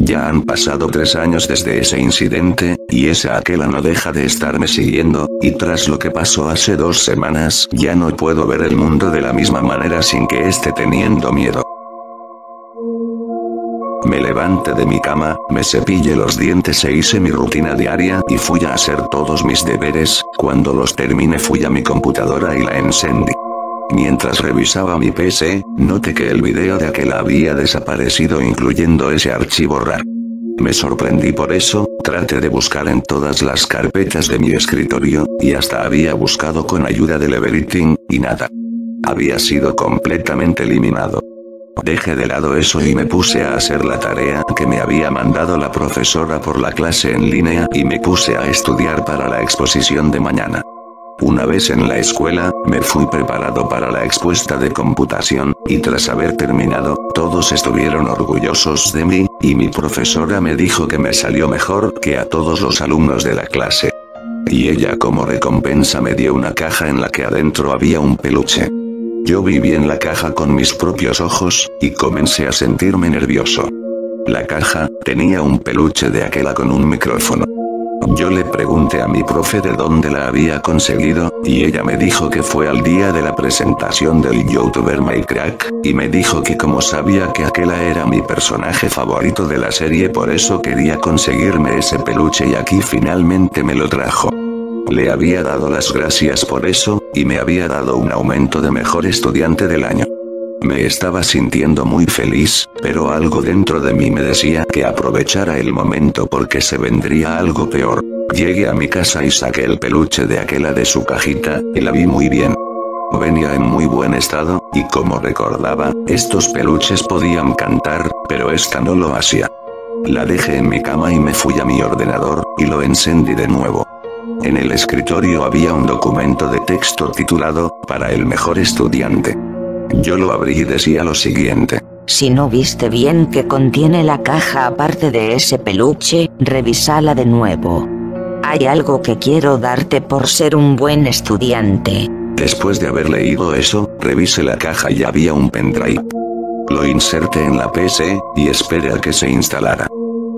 Ya han pasado 3 años desde ese incidente, y esa Aquela no deja de estarme siguiendo, y tras lo que pasó hace 2 semanas, ya no puedo ver el mundo de la misma manera sin que esté teniendo miedo. Me levanté de mi cama, me cepillé los dientes e hice mi rutina diaria y fui a hacer todos mis deberes. Cuando los terminé fui a mi computadora y la encendí. Mientras revisaba mi PC, noté que el video de Aquela había desaparecido incluyendo ese archivo RAR. Me sorprendí por eso, traté de buscar en todas las carpetas de mi escritorio, y hasta había buscado con ayuda del Everything, y nada. Había sido completamente eliminado. Dejé de lado eso y me puse a hacer la tarea que me había mandado la profesora por la clase en línea y me puse a estudiar para la exposición de mañana. Una vez en la escuela, me fui preparado para la expuesta de computación, y tras haber terminado, todos estuvieron orgullosos de mí, y mi profesora me dijo que me salió mejor que a todos los alumnos de la clase. Y ella como recompensa me dio una caja en la que adentro había un peluche. Yo vi bien la caja con mis propios ojos, y comencé a sentirme nervioso. La caja tenía un peluche de Aquela con un micrófono. Yo le pregunté a mi profe de dónde la había conseguido, y ella me dijo que fue al día de la presentación del youtuber Minecraft, y me dijo que como sabía que Aquela era mi personaje favorito de la serie por eso quería conseguirme ese peluche y aquí finalmente me lo trajo. Le había dado las gracias por eso, y me había dado un aumento de mejor estudiante del año. Me estaba sintiendo muy feliz, pero algo dentro de mí me decía que aprovechara el momento porque se vendría algo peor. Llegué a mi casa y saqué el peluche de Aquela de su cajita, y la vi muy bien. Venía en muy buen estado, y como recordaba, estos peluches podían cantar, pero esta no lo hacía. La dejé en mi cama y me fui a mi ordenador, y lo encendí de nuevo. En el escritorio había un documento de texto titulado, para el mejor estudiante. Yo lo abrí y decía lo siguiente. Si no viste bien qué contiene la caja aparte de ese peluche, revísala de nuevo. Hay algo que quiero darte por ser un buen estudiante. Después de haber leído eso, revisé la caja y había un pendrive. Lo inserté en la PC, y esperé a que se instalara.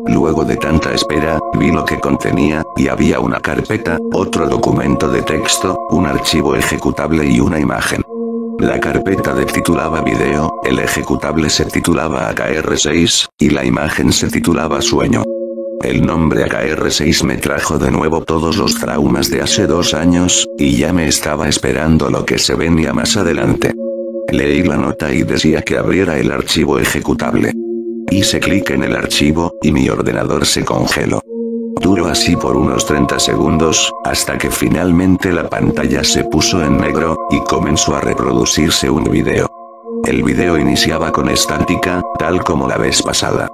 Luego de tanta espera, vi lo que contenía, y había una carpeta, otro documento de texto, un archivo ejecutable y una imagen. La carpeta se titulaba Video, el ejecutable se titulaba AKR6, y la imagen se titulaba Sueño. El nombre AKR6 me trajo de nuevo todos los traumas de hace 2 años, y ya me estaba esperando lo que se venía más adelante. Leí la nota y decía que abriera el archivo ejecutable. Hice clic en el archivo, y mi ordenador se congeló. Duró así por unos 30 segundos, hasta que finalmente la pantalla se puso en negro, y comenzó a reproducirse un video. El video iniciaba con estática, tal como la vez pasada.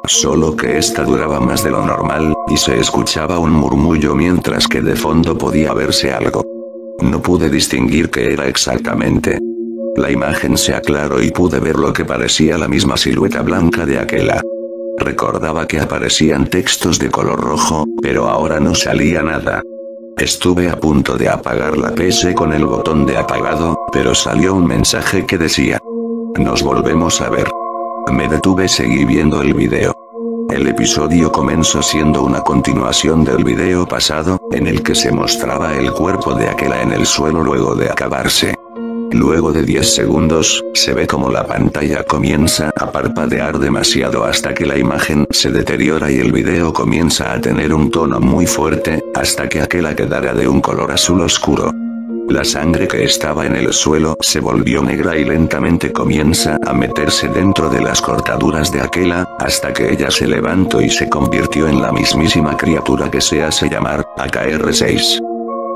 Solo que esta duraba más de lo normal, y se escuchaba un murmullo mientras que de fondo podía verse algo. No pude distinguir qué era exactamente. La imagen se aclaró y pude ver lo que parecía la misma silueta blanca de Aquela. Recordaba que aparecían textos de color rojo, pero ahora no salía nada. Estuve a punto de apagar la PC con el botón de apagado, pero salió un mensaje que decía: nos volvemos a ver. Me detuve y seguí viendo el video. El episodio comenzó siendo una continuación del video pasado, en el que se mostraba el cuerpo de Aquela en el suelo luego de acabarse. Luego de 10 segundos, se ve como la pantalla comienza a parpadear demasiado hasta que la imagen se deteriora y el video comienza a tener un tono muy fuerte, hasta que Aquela quedara de un color azul oscuro. La sangre que estaba en el suelo se volvió negra y lentamente comienza a meterse dentro de las cortaduras de Aquela, hasta que ella se levantó y se convirtió en la mismísima criatura que se hace llamar AKR6.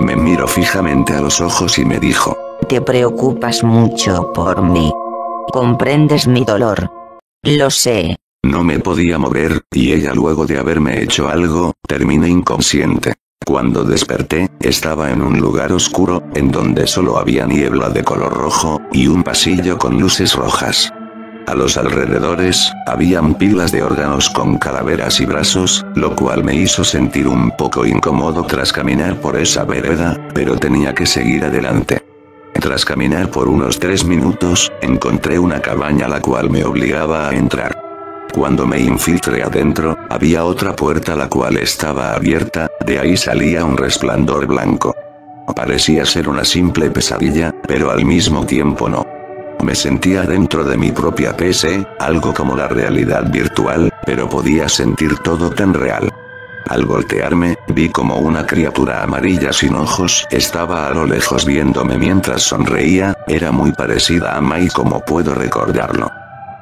Me miró fijamente a los ojos y me dijo: te preocupas mucho por mí. Comprendes mi dolor. Lo sé. No me podía mover, y ella luego de haberme hecho algo, terminé inconsciente. Cuando desperté, estaba en un lugar oscuro, en donde solo había niebla de color rojo, y un pasillo con luces rojas. A los alrededores, habían pilas de órganos con calaveras y brazos, lo cual me hizo sentir un poco incómodo tras caminar por esa vereda, pero tenía que seguir adelante. Tras caminar por unos 3 minutos, encontré una cabaña la cual me obligaba a entrar. Cuando me infiltré adentro, había otra puerta la cual estaba abierta, de ahí salía un resplandor blanco. Parecía ser una simple pesadilla, pero al mismo tiempo no. Me sentía dentro de mi propia PC, algo como la realidad virtual, pero podía sentir todo tan real. Al voltearme, vi como una criatura amarilla sin ojos estaba a lo lejos viéndome mientras sonreía, era muy parecida a Mai como puedo recordarlo.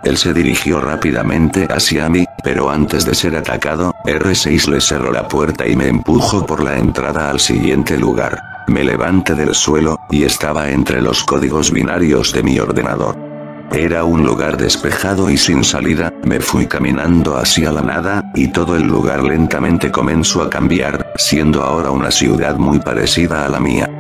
Él se dirigió rápidamente hacia mí, pero antes de ser atacado, R6 le cerró la puerta y me empujó por la entrada al siguiente lugar. Me levanté del suelo, y estaba entre los códigos binarios de mi ordenador. Era un lugar despejado y sin salida, me fui caminando hacia la nada, y todo el lugar lentamente comenzó a cambiar, siendo ahora una ciudad muy parecida a la mía.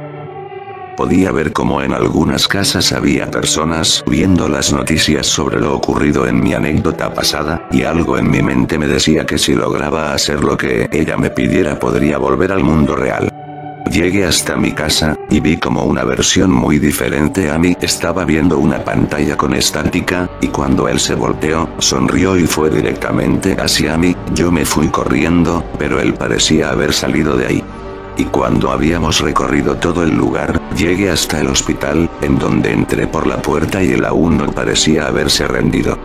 Podía ver como en algunas casas había personas viendo las noticias sobre lo ocurrido en mi anécdota pasada, y algo en mi mente me decía que si lograba hacer lo que ella me pidiera podría volver al mundo real. Llegué hasta mi casa, y vi como una versión muy diferente a mí estaba viendo una pantalla con estática, y cuando él se volteó, sonrió y fue directamente hacia mí, yo me fui corriendo, pero él parecía haber salido de ahí. Y cuando habíamos recorrido todo el lugar, llegué hasta el hospital, en donde entré por la puerta y él aún no parecía haberse rendido.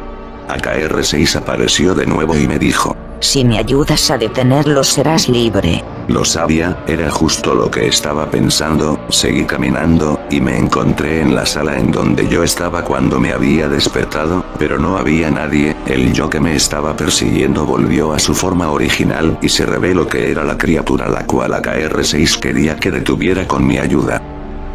Acá R6 apareció de nuevo y me dijo: si me ayudas a detenerlo serás libre. Lo sabía, era justo lo que estaba pensando, seguí caminando, y me encontré en la sala en donde yo estaba cuando me había despertado, pero no había nadie, el yo que me estaba persiguiendo volvió a su forma original y se reveló que era la criatura la cual R6 quería que detuviera con mi ayuda.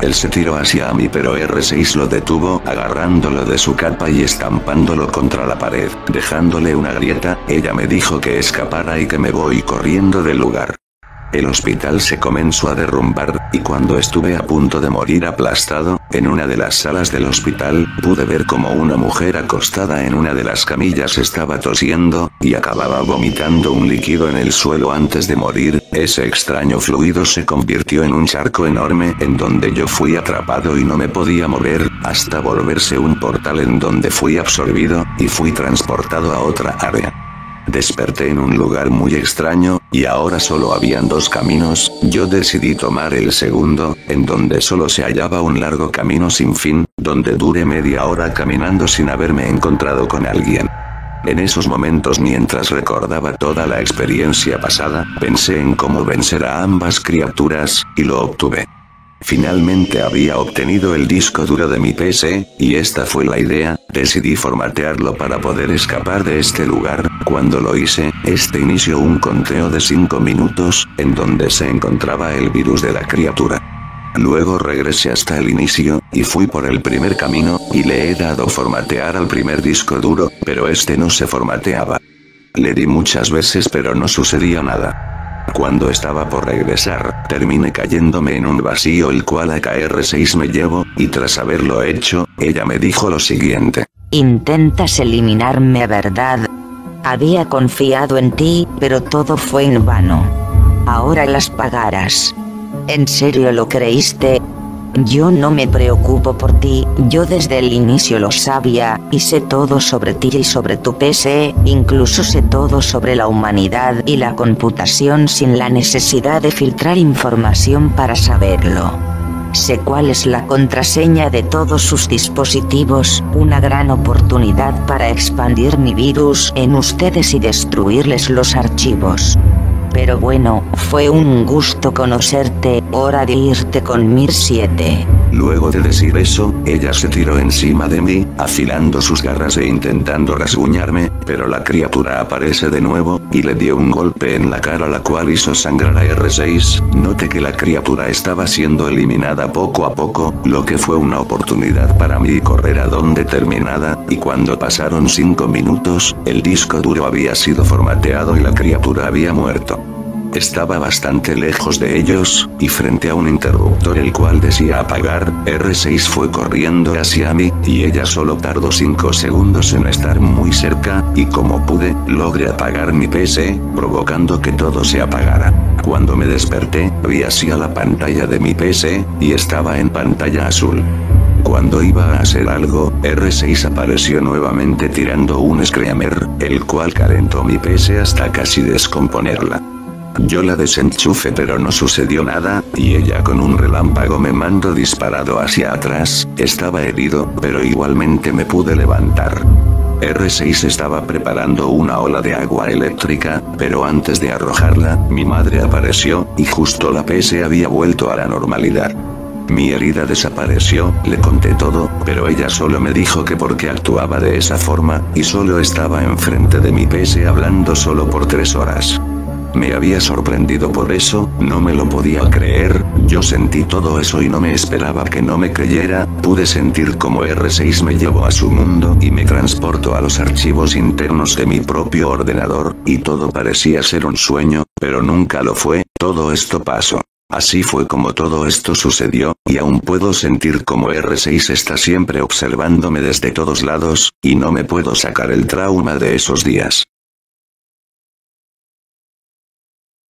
Él se tiró hacia mí pero R6 lo detuvo, agarrándolo de su capa y estampándolo contra la pared, dejándole una grieta. Ella me dijo que escapara y que me voy corriendo del lugar. El hospital se comenzó a derrumbar, y cuando estuve a punto de morir aplastado, en una de las salas del hospital, pude ver como una mujer acostada en una de las camillas estaba tosiendo, y acababa vomitando un líquido en el suelo antes de morir. Ese extraño fluido se convirtió en un charco enorme en donde yo fui atrapado y no me podía mover, hasta volverse un portal en donde fui absorbido, y fui transportado a otra área. Desperté en un lugar muy extraño, y ahora solo habían dos caminos, yo decidí tomar el segundo, en donde solo se hallaba un largo camino sin fin, donde duré media hora caminando sin haberme encontrado con alguien. En esos momentos mientras recordaba toda la experiencia pasada, pensé en cómo vencer a ambas criaturas, y lo obtuve. Finalmente había obtenido el disco duro de mi PC, y esta fue la idea, decidí formatearlo para poder escapar de este lugar. Cuando lo hice, este inició un conteo de 5 minutos, en donde se encontraba el virus de la criatura. Luego regresé hasta el inicio, y fui por el primer camino, y le he dado formatear al primer disco duro, pero este no se formateaba. Le di muchas veces pero no sucedía nada. Cuando estaba por regresar, terminé cayéndome en un vacío el cual R6 me llevó, y tras haberlo hecho, ella me dijo lo siguiente: intentas eliminarme, ¿verdad? Había confiado en ti, pero todo fue en vano. Ahora las pagarás. ¿En serio lo creíste? Yo no me preocupo por ti, yo desde el inicio lo sabía, y sé todo sobre ti y sobre tu PC, incluso sé todo sobre la humanidad y la computación sin la necesidad de filtrar información para saberlo. Sé cuál es la contraseña de todos sus dispositivos, una gran oportunidad para expandir mi virus en ustedes y destruirles los archivos. Pero bueno, fue un gusto conocerte, hora de irte con Mir 7. Luego de decir eso, ella se tiró encima de mí, afilando sus garras e intentando rasguñarme, pero la criatura aparece de nuevo, y le dio un golpe en la cara la cual hizo sangrar a R6. Noté que la criatura estaba siendo eliminada poco a poco, lo que fue una oportunidad para mí correr a donde terminada, y cuando pasaron 5 minutos, el disco duro había sido formateado y la criatura había muerto. Estaba bastante lejos de ellos, y frente a un interruptor el cual decía apagar, R6 fue corriendo hacia mí, y ella solo tardó 5 segundos en estar muy cerca, y como pude, logré apagar mi PC, provocando que todo se apagara. Cuando me desperté, vi hacia la pantalla de mi PC, y estaba en pantalla azul. Cuando iba a hacer algo, R6 apareció nuevamente tirando un screamer, el cual calentó mi PC hasta casi descomponerla. Yo la desenchufe pero no sucedió nada, y ella con un relámpago me mandó disparado hacia atrás. Estaba herido, pero igualmente me pude levantar. R6 estaba preparando una ola de agua eléctrica, pero antes de arrojarla, mi madre apareció, y justo la PC había vuelto a la normalidad. Mi herida desapareció, le conté todo, pero ella solo me dijo que porque actuaba de esa forma, y solo estaba enfrente de mi PC hablando solo por 3 horas. Me había sorprendido por eso, no me lo podía creer, yo sentí todo eso y no me esperaba que no me creyera, pude sentir como R6 me llevó a su mundo y me transportó a los archivos internos de mi propio ordenador, y todo parecía ser un sueño, pero nunca lo fue, todo esto pasó. Así fue como todo esto sucedió, y aún puedo sentir como R6 está siempre observándome desde todos lados, y no me puedo sacar el trauma de esos días.